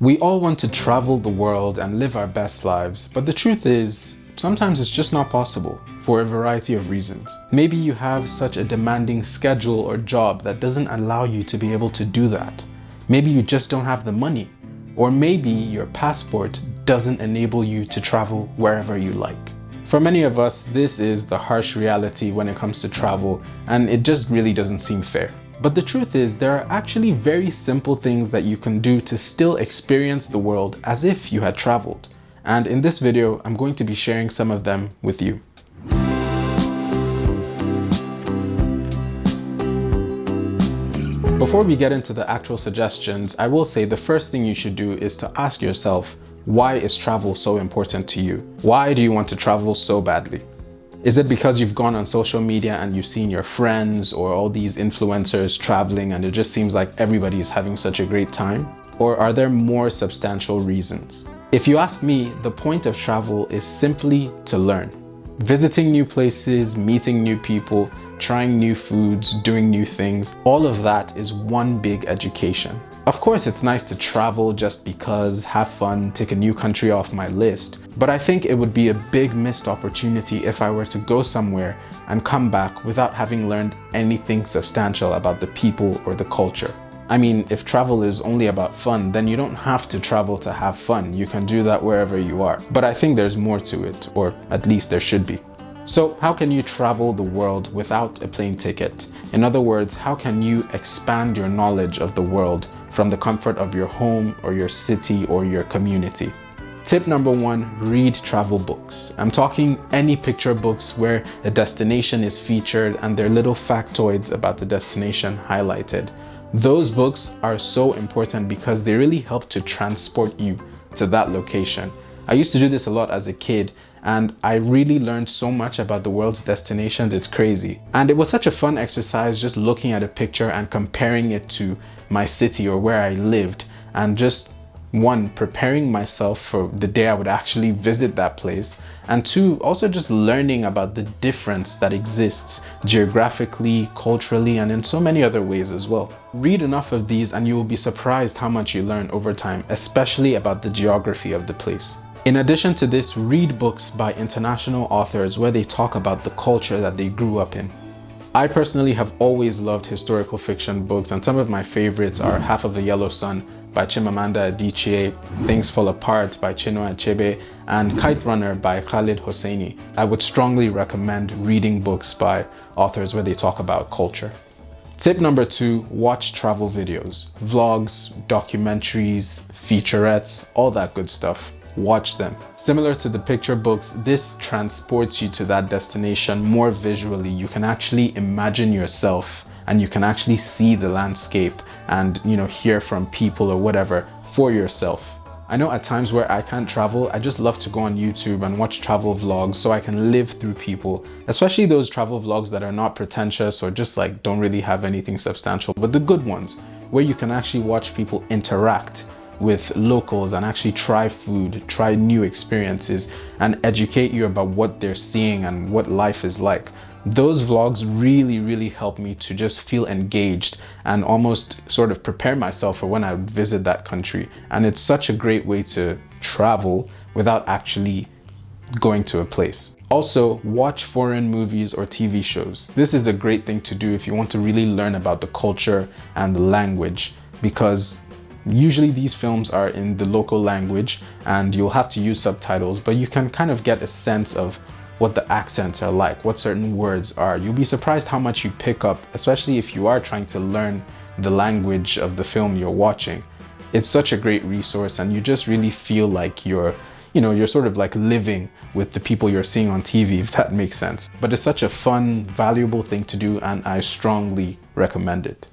We all want to travel the world and live our best lives, but the truth is, sometimes it's just not possible for a variety of reasons. Maybe you have such a demanding schedule or job that doesn't allow you to be able to do that. Maybe you just don't have the money, or maybe your passport doesn't enable you to travel wherever you like. For many of us, this is the harsh reality when it comes to travel, and it just really doesn't seem fair. But the truth is, there are actually very simple things that you can do to still experience the world as if you had traveled. And in this video, I'm going to be sharing some of them with you. Before we get into the actual suggestions, I will say the first thing you should do is to ask yourself, why is travel so important to you? Why do you want to travel so badly? Is it because you've gone on social media and you've seen your friends or all these influencers traveling and it just seems like everybody is having such a great time? Or are there more substantial reasons? If you ask me, the point of travel is simply to learn. Visiting new places, meeting new people, trying new foods, doing new things, all of that is one big education. Of course, it's nice to travel just because, have fun, take a new country off my list, but I think it would be a big missed opportunity if I were to go somewhere and come back without having learned anything substantial about the people or the culture. I mean, if travel is only about fun, then you don't have to travel to have fun. You can do that wherever you are. But I think there's more to it, or at least there should be. So how can you travel the world without a plane ticket? In other words, how can you expand your knowledge of the world from the comfort of your home or your city or your community? Tip number one, read travel books. I'm talking any picture books where a destination is featured and there are little factoids about the destination highlighted. Those books are so important because they really help to transport you to that location. I used to do this a lot as a kid, and I really learned so much about the world's destinations, it's crazy. And it was such a fun exercise just looking at a picture and comparing it to my city or where I lived, and just one, preparing myself for the day I would actually visit that place, and two, also just learning about the difference that exists geographically, culturally, and in so many other ways as well. Read enough of these and you will be surprised how much you learn over time, especially about the geography of the place. In addition to this, read books by international authors where they talk about the culture that they grew up in. I personally have always loved historical fiction books, and some of my favorites are Half of the Yellow Sun by Chimamanda Adichie, Things Fall Apart by Chinua Achebe, and Kite Runner by Khalid Hosseini. I would strongly recommend reading books by authors where they talk about culture. Tip number two, watch travel videos, vlogs, documentaries, featurettes, all that good stuff. Watch them. Similar to the picture books, this transports you to that destination more visually. You can actually imagine yourself and you can actually see the landscape and, hear from people or whatever for yourself. I know at times where I can't travel, I just love to go on YouTube and watch travel vlogs so I can live through people, especially those travel vlogs that are not pretentious or just like don't really have anything substantial, but the good ones where you can actually watch people interact with locals and actually try food, try new experiences, and educate you about what they're seeing and what life is like. Those vlogs really help me to just feel engaged and almost sort of prepare myself for when I would visit that country. And it's such a great way to travel without actually going to a place. Also, watch foreign movies or TV shows. This is a great thing to do if you want to really learn about the culture and the language, because usually these films are in the local language and you'll have to use subtitles, but you can kind of get a sense of what the accents are like, what certain words are. You'll be surprised how much you pick up, especially if you are trying to learn the language of the film you're watching. It's such a great resource and you just really feel like you're sort of like living with the people you're seeing on TV, if that makes sense. But it's such a fun, valuable thing to do and I strongly recommend it.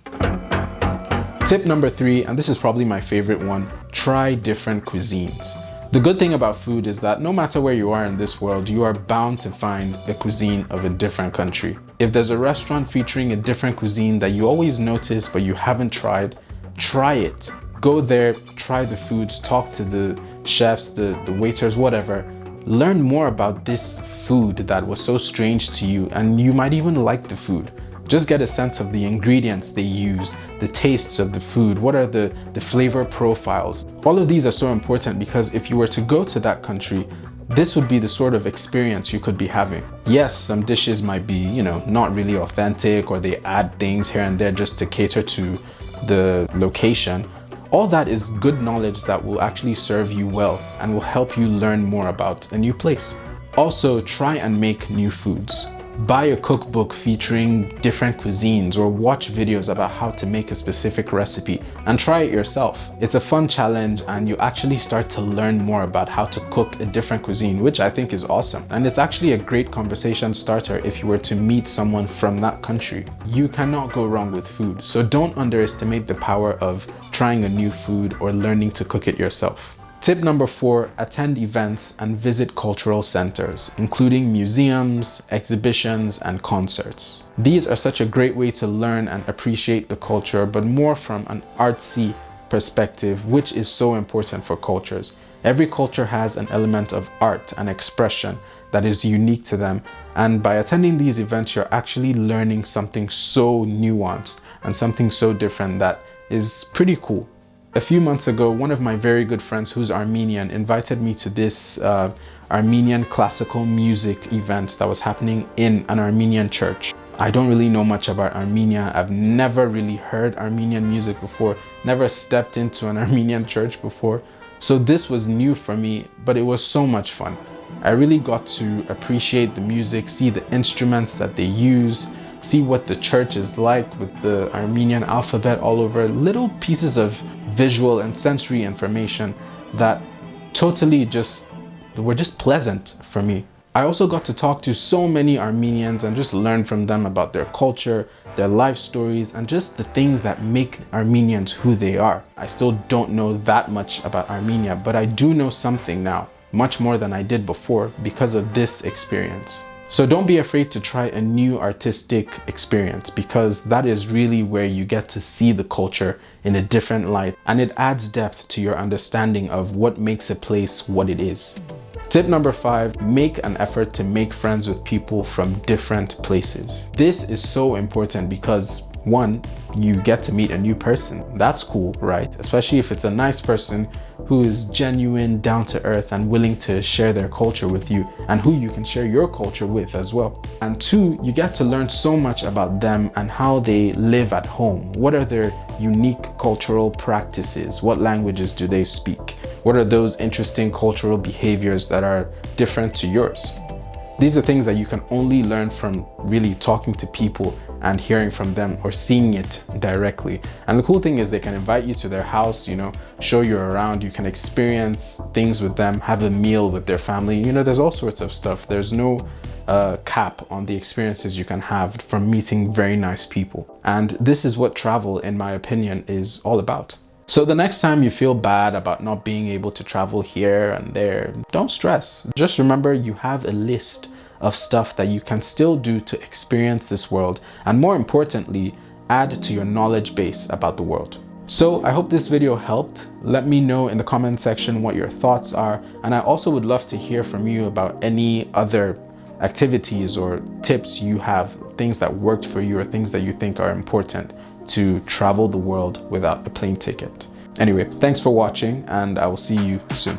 Tip number three, and this is probably my favorite one, try different cuisines. The good thing about food is that no matter where you are in this world, you are bound to find a cuisine of a different country. If there's a restaurant featuring a different cuisine that you always notice but you haven't tried, try it. Go there, try the foods, talk to the chefs, the waiters, whatever. Learn more about this food that was so strange to you, and you might even like the food. Just get a sense of the ingredients they use, the tastes of the food, what are the flavor profiles. All of these are so important because if you were to go to that country, this would be the sort of experience you could be having. Yes, some dishes might be, not really authentic, or they add things here and there just to cater to the location. All that is good knowledge that will actually serve you well and will help you learn more about a new place. Also, try and make new foods. Buy a cookbook featuring different cuisines, or watch videos about how to make a specific recipe and try it yourself. It's a fun challenge and you actually start to learn more about how to cook a different cuisine, which I think is awesome. And it's actually a great conversation starter if you were to meet someone from that country. You cannot go wrong with food, so don't underestimate the power of trying a new food or learning to cook it yourself. Tip number 4, attend events and visit cultural centers, including museums, exhibitions, and concerts. These are such a great way to learn and appreciate the culture, but more from an artsy perspective, which is so important for cultures. Every culture has an element of art and expression that is unique to them, and by attending these events, you're actually learning something so nuanced and something so different that is pretty cool. A few months ago, one of my very good friends who's Armenian invited me to this Armenian classical music event that was happening in an Armenian church. I don't really know much about Armenia. I've never really heard Armenian music before, never stepped into an Armenian church before. So this was new for me, but it was so much fun. I really got to appreciate the music, see the instruments that they use, see what the church is like with the Armenian alphabet all over, little pieces of visual and sensory information that totally were just pleasant for me. I also got to talk to so many Armenians and just learn from them about their culture, their life stories, and just the things that make Armenians who they are. I still don't know that much about Armenia, but I do know something now, much more than I did before because of this experience. So don't be afraid to try a new artistic experience, because that is really where you get to see the culture in a different light, and it adds depth to your understanding of what makes a place what it is. Tip number 5, make an effort to make friends with people from different places. This is so important because 1, you get to meet a new person. That's cool, right? Especially if it's a nice person who is genuine, down to earth, and willing to share their culture with you, and who you can share your culture with as well. And 2, you get to learn so much about them and how they live at home. What are their unique cultural practices? What languages do they speak? What are those interesting cultural behaviors that are different to yours? These are things that you can only learn from really talking to people and hearing from them, or seeing it directly. And the cool thing is they can invite you to their house, show you around, you can experience things with them, have a meal with their family. There's all sorts of stuff. There's no cap on the experiences you can have from meeting very nice people. And this is what travel, in my opinion, is all about. So the next time you feel bad about not being able to travel here and there, don't stress. Just remember you have a list of stuff that you can still do to experience this world, and more importantly, add to your knowledge base about the world. So I hope this video helped. Let me know in the comment section what your thoughts are, and I also would love to hear from you about any other activities or tips you have, things that worked for you or things that you think are important to travel the world without a plane ticket. Anyway, thanks for watching, and I will see you soon.